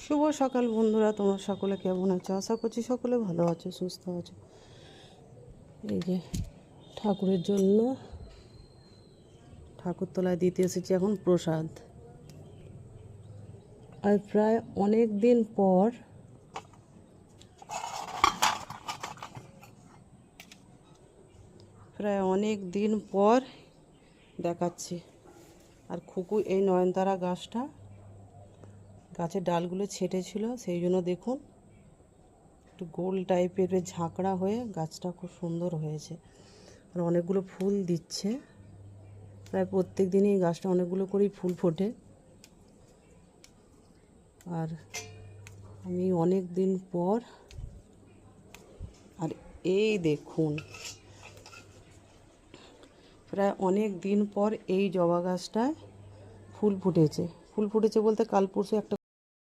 শুভ সকাল বন্ধুরা, তোমরা সকলে কেমন আছো? আশা করছি সকলে ভালো আছো, সুস্থ আছো। এই যে ঠাকুরের জন্য ঠাকুরতলায় দিতে এসেছি এখন প্রসাদ। আর প্রায় অনেক দিন পর দেখাচ্ছি। আর খুকু এই নয়নতারা গাছের ডালগুলো ছেঁটেছিল, সেই জন্য দেখুন একটু গোল টাইপের ঝাঁকড়া হয়ে গাছটা খুব সুন্দর হয়েছে। আর অনেকগুলো ফুল দিচ্ছে, প্রায় প্রত্যেক দিনই গাছটা অনেকগুলো করেই ফুল ফোটে। আর আমি অনেক দিন পর, আর এই দেখুন প্রায় অনেক দিন পর এই জবা গাছটায় ফুল ফুটেছে বলতে কাল পরশু একটা